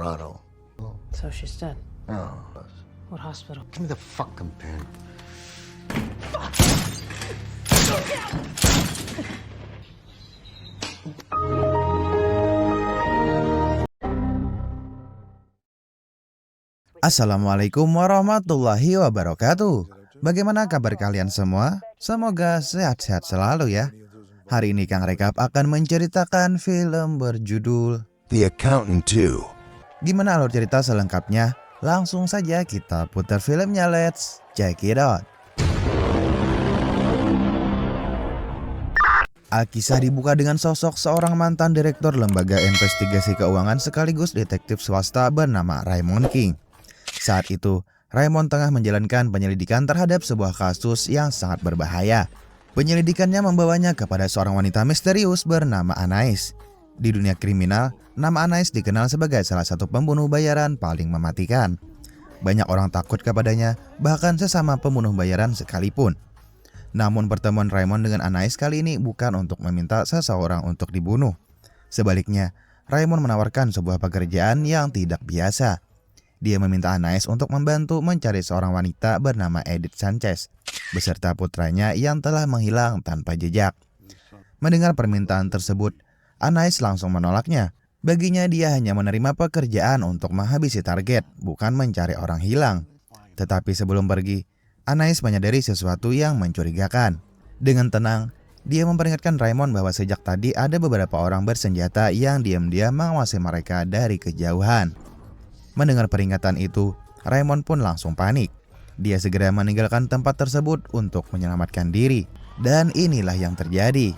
Colorado. So she's dead. Oh, What hospital? give me the fucking pen. Assalamualaikum warahmatullahi wabarakatuh. Bagaimana kabar kalian semua? Semoga sehat-sehat selalu ya. Hari ini Kang Rekap akan menceritakan film berjudul The Accountant 2. Gimana alur cerita selengkapnya? Langsung saja kita putar filmnya, let's check it out. Alkisah dibuka dengan sosok seorang mantan direktur lembaga investigasi keuangan sekaligus detektif swasta bernama Raymond King. Saat itu, Raymond tengah menjalankan penyelidikan terhadap sebuah kasus yang sangat berbahaya. Penyelidikannya membawanya kepada seorang wanita misterius bernama Anais. Di dunia kriminal, nama Anais dikenal sebagai salah satu pembunuh bayaran paling mematikan. Banyak orang takut kepadanya, bahkan sesama pembunuh bayaran sekalipun. Namun pertemuan Raymond dengan Anais kali ini bukan untuk meminta seseorang untuk dibunuh. Sebaliknya, Raymond menawarkan sebuah pekerjaan yang tidak biasa. Dia meminta Anais untuk membantu mencari seorang wanita bernama Edith Sanchez, beserta putranya yang telah menghilang tanpa jejak. Mendengar permintaan tersebut, Anais langsung menolaknya. Baginya dia hanya menerima pekerjaan untuk menghabisi target, bukan mencari orang hilang. Tetapi sebelum pergi, Anais menyadari sesuatu yang mencurigakan. Dengan tenang, dia memperingatkan Raymond bahwa sejak tadi ada beberapa orang bersenjata yang diam-diam mengawasi mereka dari kejauhan. Mendengar peringatan itu, Raymond pun langsung panik. Dia segera meninggalkan tempat tersebut untuk menyelamatkan diri. Dan inilah yang terjadi.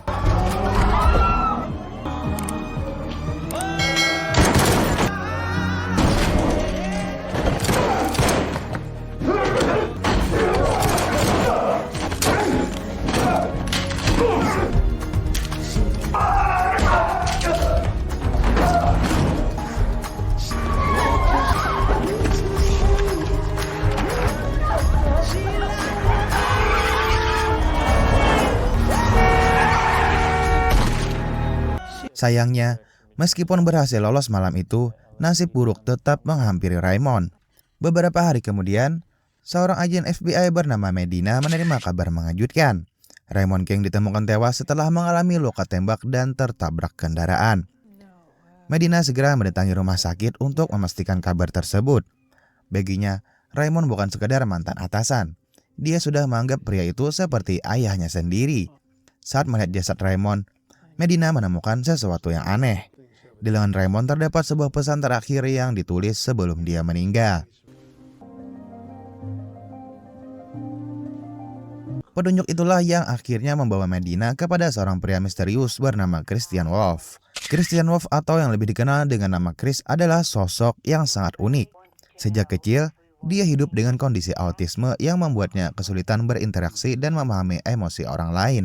Sayangnya, meskipun berhasil lolos malam itu, nasib buruk tetap menghampiri Raymond. Beberapa hari kemudian, seorang agen FBI bernama Medina menerima kabar mengejutkan. Raymond King ditemukan tewas setelah mengalami luka tembak dan tertabrak kendaraan. Medina segera mendatangi rumah sakit untuk memastikan kabar tersebut. Baginya, Raymond bukan sekadar mantan atasan. Dia sudah menganggap pria itu seperti ayahnya sendiri. Saat melihat jasad Raymond, Medina menemukan sesuatu yang aneh. Di lengan Raymond terdapat sebuah pesan terakhir yang ditulis sebelum dia meninggal. Petunjuk itulah yang akhirnya membawa Medina kepada seorang pria misterius bernama Christian Wolf. Christian Wolf atau yang lebih dikenal dengan nama Chris adalah sosok yang sangat unik. Sejak kecil, dia hidup dengan kondisi autisme yang membuatnya kesulitan berinteraksi dan memahami emosi orang lain.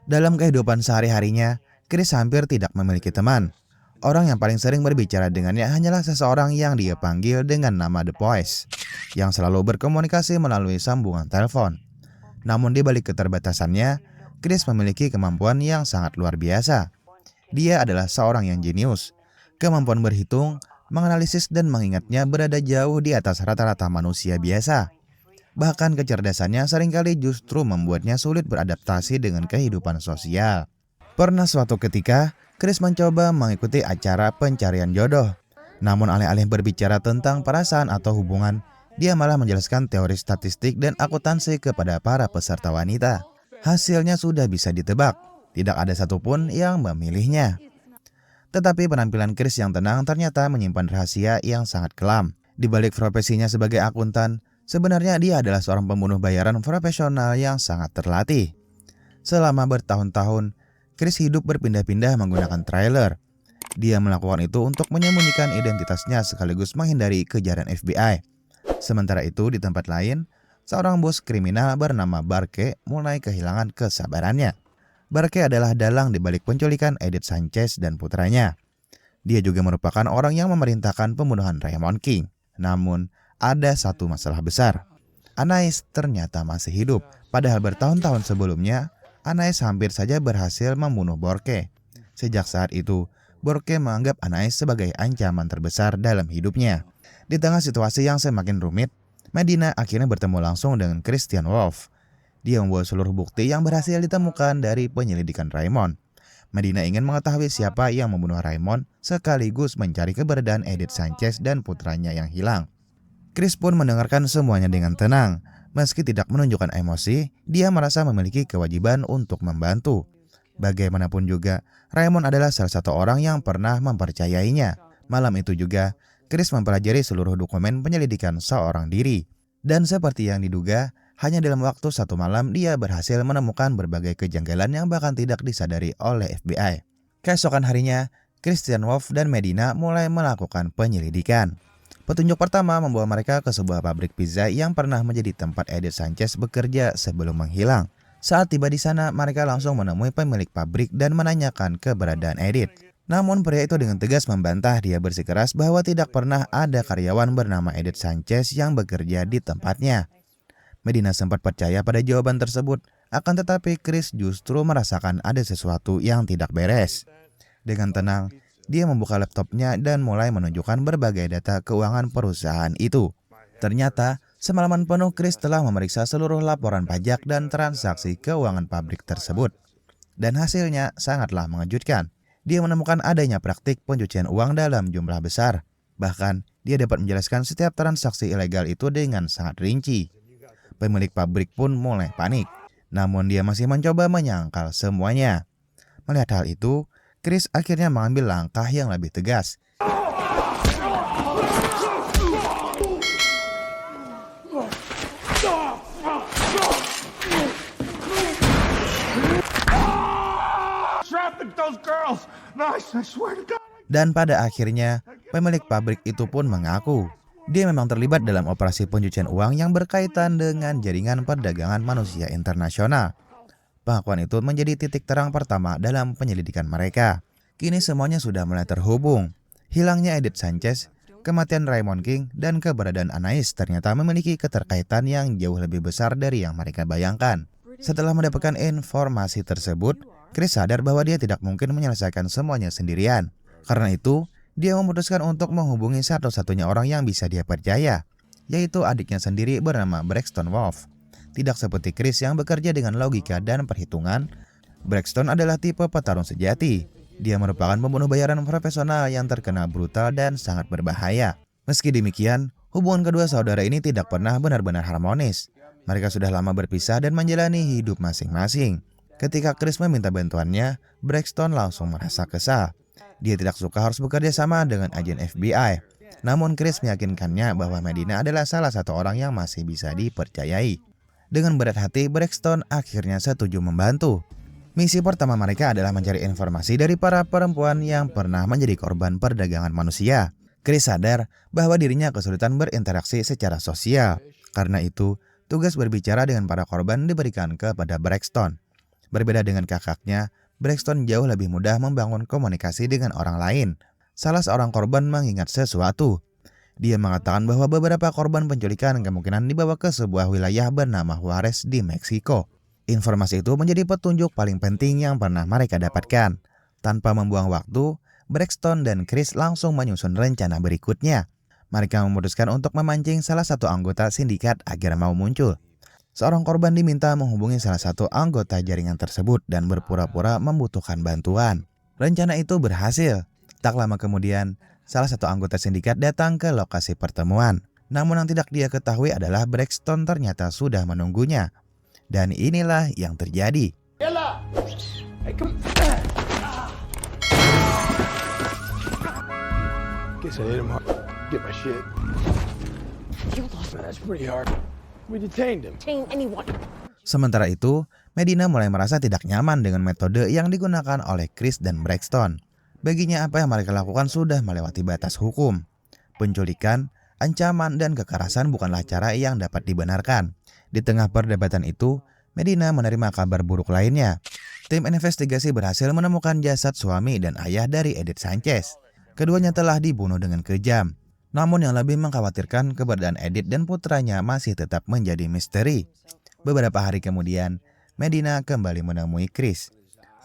Dalam kehidupan sehari-harinya, Chris hampir tidak memiliki teman. Orang yang paling sering berbicara dengannya hanyalah seseorang yang dia panggil dengan nama The Voice, yang selalu berkomunikasi melalui sambungan telepon. Namun di balik keterbatasannya, Chris memiliki kemampuan yang sangat luar biasa. Dia adalah seorang yang jenius. Kemampuan berhitung, menganalisis dan mengingatnya berada jauh di atas rata-rata manusia biasa. Bahkan kecerdasannya seringkali justru membuatnya sulit beradaptasi dengan kehidupan sosial. Pernah suatu ketika, Chris mencoba mengikuti acara pencarian jodoh. Namun alih-alih berbicara tentang perasaan atau hubungan, dia malah menjelaskan teori statistik dan akuntansi kepada para peserta wanita. Hasilnya sudah bisa ditebak, tidak ada satupun yang memilihnya. Tetapi penampilan Chris yang tenang ternyata menyimpan rahasia yang sangat kelam. Di balik profesinya sebagai akuntan, sebenarnya dia adalah seorang pembunuh bayaran profesional yang sangat terlatih. Selama bertahun-tahun, Chris hidup berpindah-pindah menggunakan trailer. Dia melakukan itu untuk menyembunyikan identitasnya sekaligus menghindari kejaran FBI. Sementara itu di tempat lain, seorang bos kriminal bernama Barke mulai kehilangan kesabarannya. Barke adalah dalang di balik penculikan Edith Sanchez dan putranya. Dia juga merupakan orang yang memerintahkan pembunuhan Raymond King. Namun, ada satu masalah besar. Anais ternyata masih hidup. Padahal bertahun-tahun sebelumnya, Anais hampir saja berhasil membunuh Borke. Sejak saat itu, Burke menganggap Anais sebagai ancaman terbesar dalam hidupnya. Di tengah situasi yang semakin rumit, Medina akhirnya bertemu langsung dengan Christian Wolff. Dia membawa seluruh bukti yang berhasil ditemukan dari penyelidikan Raymond. Medina ingin mengetahui siapa yang membunuh Raymond sekaligus mencari keberadaan Edith Sanchez dan putranya yang hilang. Chris pun mendengarkan semuanya dengan tenang. Meski tidak menunjukkan emosi, dia merasa memiliki kewajiban untuk membantu. Bagaimanapun juga, Raymond adalah salah satu orang yang pernah mempercayainya. Malam itu juga, Chris mempelajari seluruh dokumen penyelidikan seorang diri. Dan seperti yang diduga, hanya dalam waktu 1 malam dia berhasil menemukan berbagai kejanggalan yang bahkan tidak disadari oleh FBI. Keesokan harinya, Christian Wolff dan Medina mulai melakukan penyelidikan. Petunjuk pertama membawa mereka ke sebuah pabrik pizza yang pernah menjadi tempat Edith Sanchez bekerja sebelum menghilang. Saat tiba di sana, mereka langsung menemui pemilik pabrik dan menanyakan keberadaan Edith. Namun pria itu dengan tegas membantah. Dia bersikeras bahwa tidak pernah ada karyawan bernama Edith Sanchez yang bekerja di tempatnya. Medina sempat percaya pada jawaban tersebut, akan tetapi Chris justru merasakan ada sesuatu yang tidak beres. Dengan tenang, dia membuka laptopnya dan mulai menunjukkan berbagai data keuangan perusahaan itu. Ternyata, semalaman penuh Chris telah memeriksa seluruh laporan pajak dan transaksi keuangan pabrik tersebut. Dan hasilnya sangatlah mengejutkan. Dia menemukan adanya praktik pencucian uang dalam jumlah besar. Bahkan, dia dapat menjelaskan setiap transaksi ilegal itu dengan sangat rinci. Pemilik pabrik pun mulai panik. Namun dia masih mencoba menyangkal semuanya. Melihat hal itu, Chris akhirnya mengambil langkah yang lebih tegas. Dan pada akhirnya, pemilik pabrik itu pun mengaku dia memang terlibat dalam operasi pencucian uang yang berkaitan dengan jaringan perdagangan manusia internasional. Pengakuan itu menjadi titik terang pertama dalam penyelidikan mereka. Kini semuanya sudah mulai terhubung. Hilangnya Edith Sanchez, kematian Raymond King, dan keberadaan Anais ternyata memiliki keterkaitan yang jauh lebih besar dari yang mereka bayangkan. Setelah mendapatkan informasi tersebut, Chris sadar bahwa dia tidak mungkin menyelesaikan semuanya sendirian. Karena itu, dia memutuskan untuk menghubungi satu-satunya orang yang bisa dia percaya, yaitu adiknya sendiri bernama Braxton Wolff. Tidak seperti Chris yang bekerja dengan logika dan perhitungan, Braxton adalah tipe petarung sejati. Dia merupakan pembunuh bayaran profesional yang terkenal brutal dan sangat berbahaya. Meski demikian, hubungan kedua saudara ini tidak pernah benar-benar harmonis. Mereka sudah lama berpisah dan menjalani hidup masing-masing. Ketika Chris meminta bantuannya, Braxton langsung merasa kesal. Dia tidak suka harus bekerja sama dengan agen FBI. Namun Chris meyakinkannya bahwa Medina adalah salah satu orang yang masih bisa dipercayai. Dengan berat hati, Braxton akhirnya setuju membantu. Misi pertama mereka adalah mencari informasi dari para perempuan yang pernah menjadi korban perdagangan manusia. Chris sadar bahwa dirinya kesulitan berinteraksi secara sosial. Karena itu, tugas berbicara dengan para korban diberikan kepada Braxton. Berbeda dengan kakaknya, Braxton jauh lebih mudah membangun komunikasi dengan orang lain. Salah seorang korban mengingat sesuatu. Dia mengatakan bahwa beberapa korban penculikan kemungkinan dibawa ke sebuah wilayah bernama Juarez di Meksiko. Informasi itu menjadi petunjuk paling penting yang pernah mereka dapatkan. Tanpa membuang waktu, Braxton dan Chris langsung menyusun rencana berikutnya. Mereka memutuskan untuk memancing salah satu anggota sindikat agar mau muncul. Seorang korban diminta menghubungi salah satu anggota jaringan tersebut dan berpura-pura membutuhkan bantuan. Rencana itu berhasil. Tak lama kemudian, salah satu anggota sindikat datang ke lokasi pertemuan. Namun yang tidak dia ketahui adalah Braxton ternyata sudah menunggunya. Dan inilah yang terjadi. Guess I hit him hard. Get my shit. That's pretty hard. We detained him. Detain anyone. Sementara itu, Medina mulai merasa tidak nyaman dengan metode yang digunakan oleh Chris dan Braxton. Baginya apa yang mereka lakukan sudah melewati batas hukum. Penculikan, ancaman, dan kekerasan bukanlah cara yang dapat dibenarkan. Di tengah perdebatan itu, Medina menerima kabar buruk lainnya. Tim investigasi berhasil menemukan jasad suami dan ayah dari Edith Sanchez. Keduanya telah dibunuh dengan kejam. Namun yang lebih mengkhawatirkan, keberadaan Edith dan putranya masih tetap menjadi misteri. Beberapa hari kemudian, Medina kembali menemui Chris.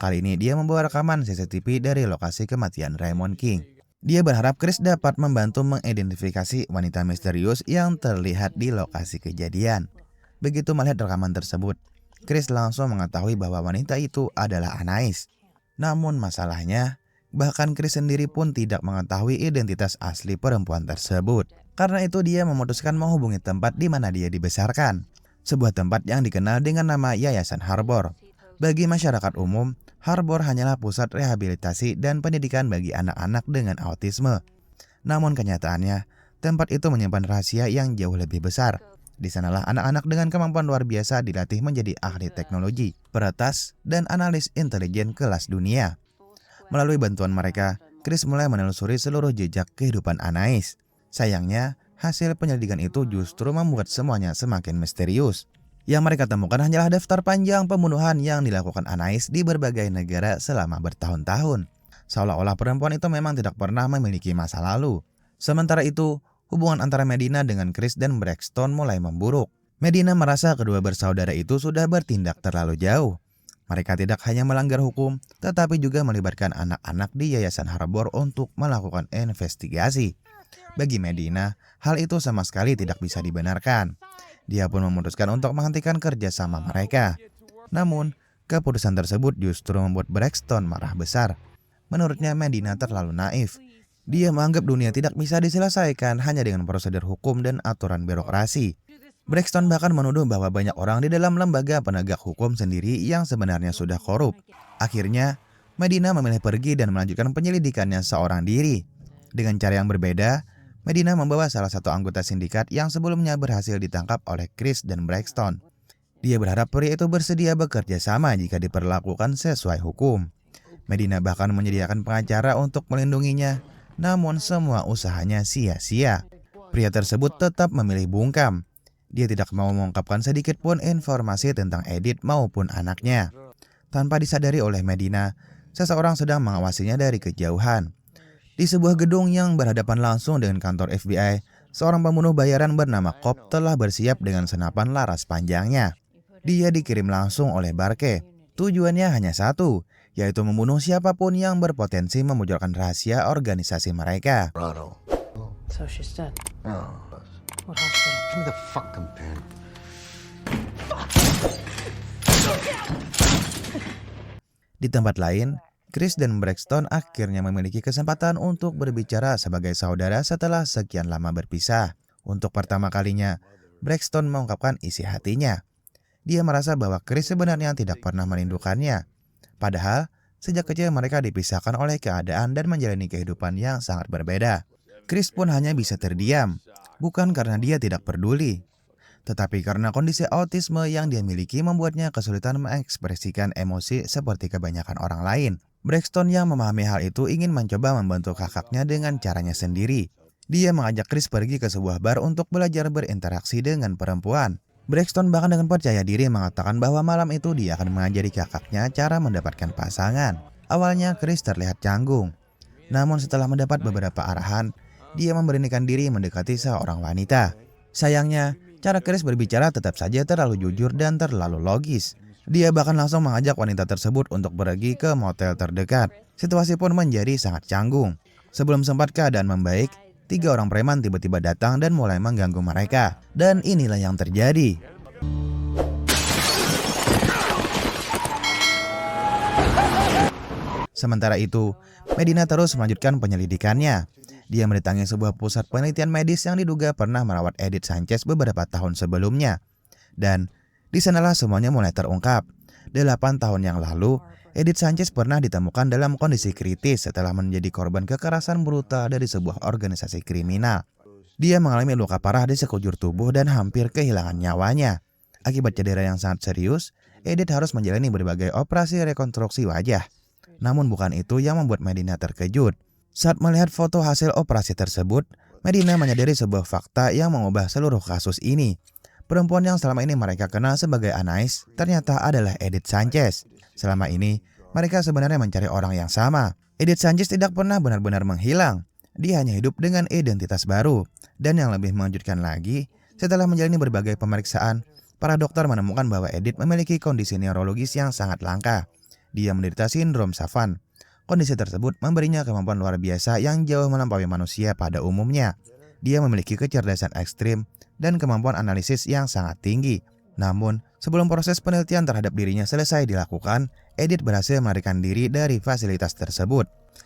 Kali ini dia membawa rekaman CCTV dari lokasi kematian Raymond King. Dia berharap Chris dapat membantu mengidentifikasi wanita misterius yang terlihat di lokasi kejadian. Begitu melihat rekaman tersebut, Chris langsung mengetahui bahwa wanita itu adalah Anais. Namun masalahnya, bahkan Chris sendiri pun tidak mengetahui identitas asli perempuan tersebut. Karena itu dia memutuskan menghubungi tempat di mana dia dibesarkan. Sebuah tempat yang dikenal dengan nama Yayasan Harbor. Bagi masyarakat umum, Harbor hanyalah pusat rehabilitasi dan pendidikan bagi anak-anak dengan autisme. Namun kenyataannya, tempat itu menyimpan rahasia yang jauh lebih besar. Di sanalah anak-anak dengan kemampuan luar biasa dilatih menjadi ahli teknologi, peretas, dan analis intelijen kelas dunia. Melalui bantuan mereka, Chris mulai menelusuri seluruh jejak kehidupan Anais. Sayangnya, hasil penyelidikan itu justru membuat semuanya semakin misterius. Yang mereka temukan hanyalah daftar panjang pembunuhan yang dilakukan Anais di berbagai negara selama bertahun-tahun. Seolah-olah perempuan itu memang tidak pernah memiliki masa lalu. Sementara itu, hubungan antara Medina dengan Chris dan Braxton mulai memburuk. Medina merasa kedua bersaudara itu sudah bertindak terlalu jauh. Mereka tidak hanya melanggar hukum, tetapi juga melibatkan anak-anak di Yayasan Harbor untuk melakukan investigasi. Bagi Medina, hal itu sama sekali tidak bisa dibenarkan. Dia pun memutuskan untuk menghentikan kerjasama mereka. Namun, keputusan tersebut justru membuat Braxton marah besar. Menurutnya Medina terlalu naif. Dia menganggap dunia tidak bisa diselesaikan hanya dengan prosedur hukum dan aturan birokrasi. Braxton bahkan menuduh bahwa banyak orang di dalam lembaga penegak hukum sendiri yang sebenarnya sudah korup. Akhirnya, Medina memilih pergi dan melanjutkan penyelidikannya seorang diri. Dengan cara yang berbeda, Medina membawa salah satu anggota sindikat yang sebelumnya berhasil ditangkap oleh Chris dan Braxton. Dia berharap pria itu bersedia bekerja sama jika diperlakukan sesuai hukum. Medina bahkan menyediakan pengacara untuk melindunginya, namun semua usahanya sia-sia. Pria tersebut tetap memilih bungkam. Dia tidak mau mengungkapkan sedikit pun informasi tentang Edith maupun anaknya. Tanpa disadari oleh Medina, seseorang sedang mengawasinya dari kejauhan. Di sebuah gedung yang berhadapan langsung dengan kantor FBI, seorang pembunuh bayaran bernama Cobb telah bersiap dengan senapan laras panjangnya. Dia dikirim langsung oleh Barke. Tujuannya hanya satu, yaitu membunuh siapapun yang berpotensi memojokkan rahasia organisasi mereka. Ronald. So she's dead. Oh. What hospital? Give me the fucking pen. Di tempat lain, Chris dan Braxton akhirnya memiliki kesempatan untuk berbicara sebagai saudara setelah sekian lama berpisah. Untuk pertama kalinya, Braxton mengungkapkan isi hatinya. Dia merasa bahwa Chris sebenarnya tidak pernah merindukannya. Padahal, sejak kecil mereka dipisahkan oleh keadaan dan menjalani kehidupan yang sangat berbeda. Chris pun hanya bisa terdiam, bukan karena dia tidak peduli, tetapi karena kondisi autisme yang dia miliki membuatnya kesulitan mengekspresikan emosi seperti kebanyakan orang lain. Braxton yang memahami hal itu ingin mencoba membantu kakaknya dengan caranya sendiri. Dia mengajak Chris pergi ke sebuah bar untuk belajar berinteraksi dengan perempuan. Braxton bahkan dengan percaya diri mengatakan bahwa malam itu dia akan mengajari kakaknya cara mendapatkan pasangan. Awalnya Chris terlihat canggung. Namun setelah mendapat beberapa arahan, dia memberanikan diri mendekati seorang wanita. Sayangnya, cara Chris berbicara tetap saja terlalu jujur dan terlalu logis. Dia bahkan langsung mengajak wanita tersebut untuk pergi ke motel terdekat. Situasi pun menjadi sangat canggung. Sebelum sempat keadaan membaik, 3 orang preman tiba-tiba datang dan mulai mengganggu mereka. Dan inilah yang terjadi. Sementara itu, Medina terus melanjutkan penyelidikannya. Dia mendatangi sebuah pusat penelitian medis yang diduga pernah merawat Edith Sanchez beberapa tahun sebelumnya. Dan di sanalah semuanya mulai terungkap. 8 tahun yang lalu, Edith Sanchez pernah ditemukan dalam kondisi kritis setelah menjadi korban kekerasan brutal dari sebuah organisasi kriminal. Dia mengalami luka parah di sekujur tubuh dan hampir kehilangan nyawanya. Akibat cedera yang sangat serius, Edith harus menjalani berbagai operasi rekonstruksi wajah. Namun bukan itu yang membuat Medina terkejut. Saat melihat foto hasil operasi tersebut, Medina menyadari sebuah fakta yang mengubah seluruh kasus ini. Perempuan yang selama ini mereka kenal sebagai Anais ternyata adalah Edith Sanchez. Selama ini, mereka sebenarnya mencari orang yang sama. Edith Sanchez tidak pernah benar-benar menghilang. Dia hanya hidup dengan identitas baru. Dan yang lebih mengejutkan lagi, setelah menjalani berbagai pemeriksaan, para dokter menemukan bahwa Edith memiliki kondisi neurologis yang sangat langka. Dia menderita sindrom Savant. Kondisi tersebut memberinya kemampuan luar biasa yang jauh melampaui manusia pada umumnya. Dia memiliki kecerdasan ekstrim dan kemampuan analisis yang sangat tinggi. Namun, sebelum proses penelitian terhadap dirinya selesai dilakukan, Edith berhasil melarikan diri dari fasilitas tersebut.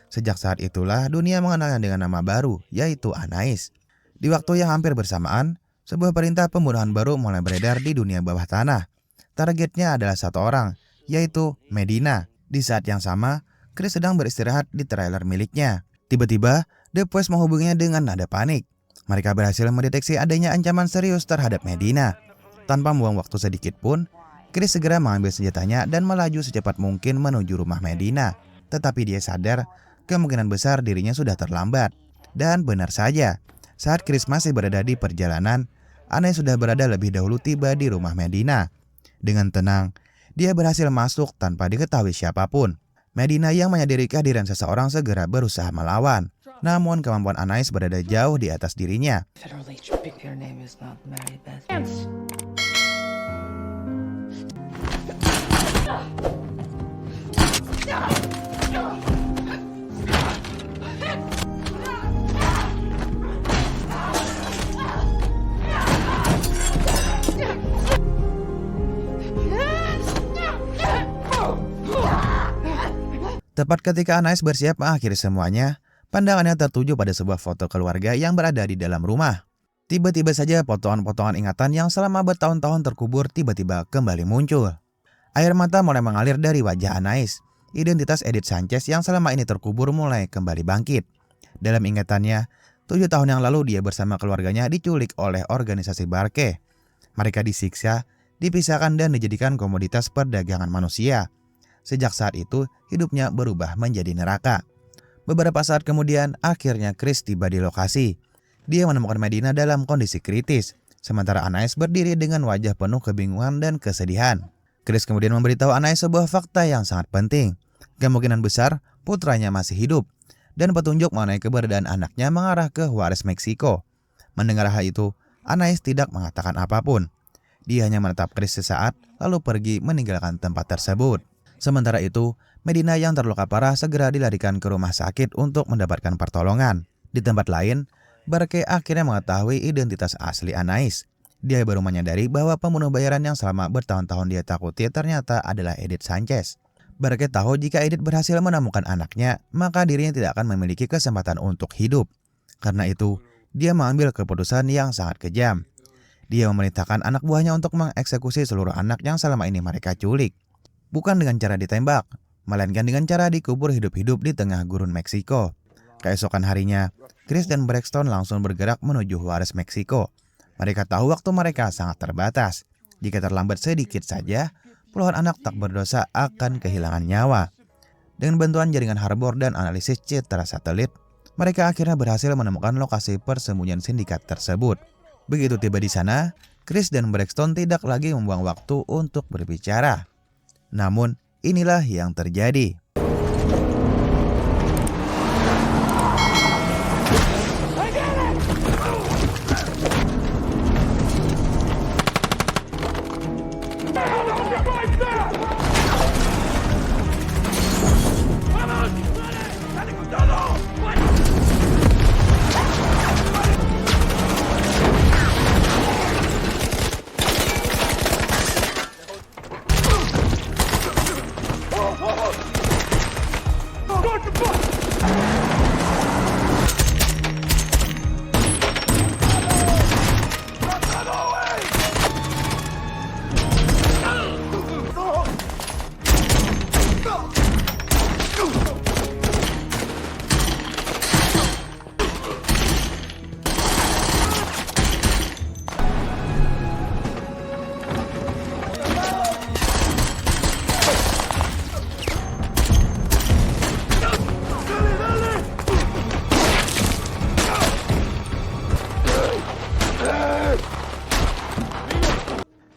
Sejak saat itulah dunia mengenalnya dengan nama baru, yaitu Anais. Di waktu yang hampir bersamaan, sebuah perintah pembunuhan baru mulai beredar di dunia bawah tanah. Targetnya adalah satu orang, yaitu Medina. Di saat yang sama, Chris sedang beristirahat di trailer miliknya. Tiba-tiba, The Poise menghubunginya dengan nada panik. Mereka berhasil mendeteksi adanya ancaman serius terhadap Medina. Tanpa membuang waktu sedikit pun, Chris segera mengambil senjatanya dan melaju secepat mungkin menuju rumah Medina. Tetapi dia sadar, kemungkinan besar dirinya sudah terlambat. Dan benar saja, saat Chris masih berada di perjalanan, Anais sudah berada lebih dahulu tiba di rumah Medina. Dengan tenang, dia berhasil masuk tanpa diketahui siapapun. Medina yang menyadari kehadiran seseorang segera berusaha melawan. Namun kemampuan Anais berada jauh di atas dirinya. Literally, your name is not Mary Beth. Tepat ketika Anais bersiap mengakhiri semuanya, pandangannya tertuju pada sebuah foto keluarga yang berada di dalam rumah. Tiba-tiba saja potongan-potongan ingatan yang selama bertahun-tahun terkubur tiba-tiba kembali muncul. Air mata mulai mengalir dari wajah Anais. Identitas Edith Sanchez yang selama ini terkubur mulai kembali bangkit. Dalam ingatannya, 7 tahun yang lalu dia bersama keluarganya diculik oleh organisasi Barke. Mereka disiksa, dipisahkan dan dijadikan komoditas perdagangan manusia. Sejak saat itu, hidupnya berubah menjadi neraka. Beberapa saat kemudian, akhirnya Chris tiba di lokasi. Dia menemukan Medina dalam kondisi kritis, sementara Anais berdiri dengan wajah penuh kebingungan dan kesedihan. Chris kemudian memberitahu Anais sebuah fakta yang sangat penting. Kemungkinan besar putranya masih hidup, dan petunjuk mengenai keberadaan anaknya mengarah ke Juarez, Meksiko. Mendengar hal itu, Anais tidak mengatakan apapun. Dia hanya menatap Chris sesaat, lalu pergi meninggalkan tempat tersebut. Sementara itu, Medina yang terluka parah segera dilarikan ke rumah sakit untuk mendapatkan pertolongan. Di tempat lain, Barke akhirnya mengetahui identitas asli Anais. Dia baru menyadari bahwa pembunuh bayaran yang selama bertahun-tahun dia takuti ternyata adalah Edith Sanchez. Barke tahu jika Edith berhasil menemukan anaknya, maka dirinya tidak akan memiliki kesempatan untuk hidup. Karena itu, dia mengambil keputusan yang sangat kejam. Dia memerintahkan anak buahnya untuk mengeksekusi seluruh anak yang selama ini mereka culik. Bukan dengan cara ditembak, melainkan dengan cara dikubur hidup-hidup di tengah gurun Meksiko. Keesokan harinya, Chris dan Braxton langsung bergerak menuju Juarez, Meksiko. Mereka tahu waktu mereka sangat terbatas. Jika terlambat sedikit saja, puluhan anak tak berdosa akan kehilangan nyawa. Dengan bantuan jaringan harbor dan analisis citra satelit, mereka akhirnya berhasil menemukan lokasi persembunyian sindikat tersebut. Begitu tiba di sana, Chris dan Braxton tidak lagi membuang waktu untuk berbicara. Namun, inilah yang terjadi.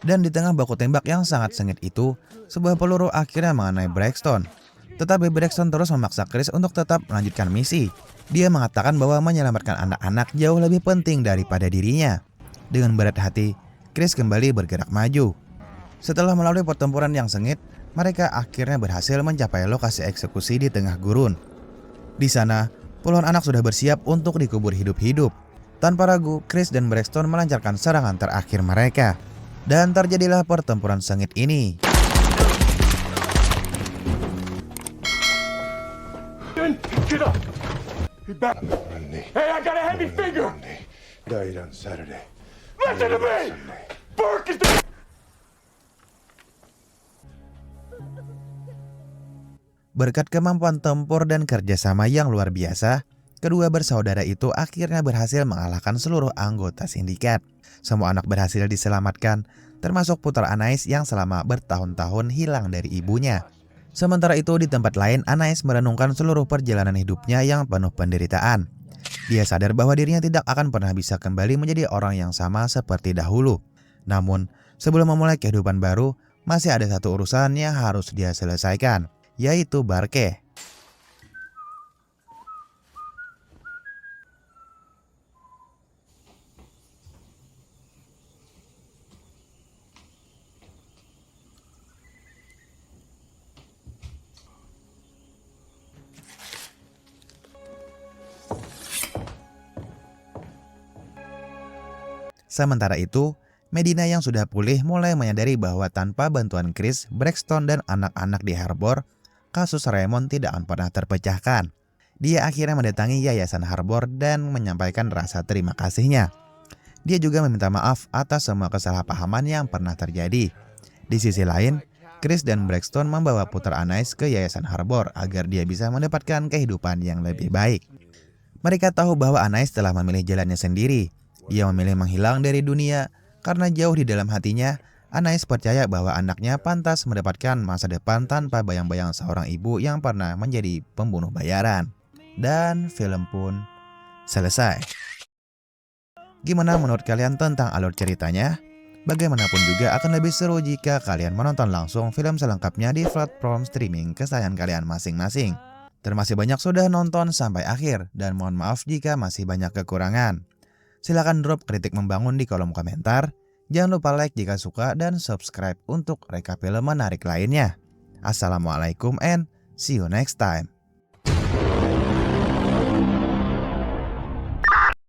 Dan di tengah baku tembak yang sangat sengit itu, sebuah peluru akhirnya mengenai Braxton. Tetapi Braxton terus memaksa Chris untuk tetap melanjutkan misi. Dia mengatakan bahwa menyelamatkan anak-anak jauh lebih penting daripada dirinya. Dengan berat hati, Chris kembali bergerak maju. Setelah melalui pertempuran yang sengit, mereka akhirnya berhasil mencapai lokasi eksekusi di tengah gurun. Di sana, puluhan anak sudah bersiap untuk dikubur hidup-hidup. Tanpa ragu, Chris dan Braxton melancarkan serangan terakhir mereka. Dan terjadilah pertempuran sengit ini. Get up! Get back! Monday. Hey, I got a heavy finger! Monday. Died on Saturday. Listen to me! Sunday. Burke is the... Berkat kemampuan tempur dan kerjasama yang luar biasa, kedua bersaudara itu akhirnya berhasil mengalahkan seluruh anggota sindikat. Semua anak berhasil diselamatkan, termasuk putra Anais yang selama bertahun-tahun hilang dari ibunya. Sementara itu di tempat lain, Anais merenungkan seluruh perjalanan hidupnya yang penuh penderitaan. Dia sadar bahwa dirinya tidak akan pernah bisa kembali menjadi orang yang sama seperti dahulu. Namun, sebelum memulai kehidupan baru, masih ada satu urusan yang harus dia selesaikan, yaitu Barke. Sementara itu, Medina yang sudah pulih mulai menyadari bahwa tanpa bantuan Chris, Braxton, dan anak-anak di Harbor, kasus Raymond tidak akan pernah terpecahkan. Dia akhirnya mendatangi Yayasan Harbor dan menyampaikan rasa terima kasihnya. Dia juga meminta maaf atas semua kesalahpahaman yang pernah terjadi. Di sisi lain, Chris dan Braxton membawa putra Anais ke Yayasan Harbor agar dia bisa mendapatkan kehidupan yang lebih baik. Mereka tahu bahwa Anais telah memilih jalannya sendiri. Ia memilih menghilang dari dunia karena jauh di dalam hatinya, Anais percaya bahwa anaknya pantas mendapatkan masa depan tanpa bayang-bayang seorang ibu yang pernah menjadi pembunuh bayaran. Dan film pun selesai. Gimana menurut kalian tentang alur ceritanya? Bagaimanapun juga akan lebih seru jika kalian menonton langsung film selengkapnya di platform streaming kesayangan kalian masing-masing. Terima kasih banyak sudah nonton sampai akhir dan mohon maaf jika masih banyak kekurangan. Silahkan drop kritik membangun di kolom komentar. Jangan lupa like jika suka dan subscribe untuk rekap film menarik lainnya. Assalamualaikum and see you next time.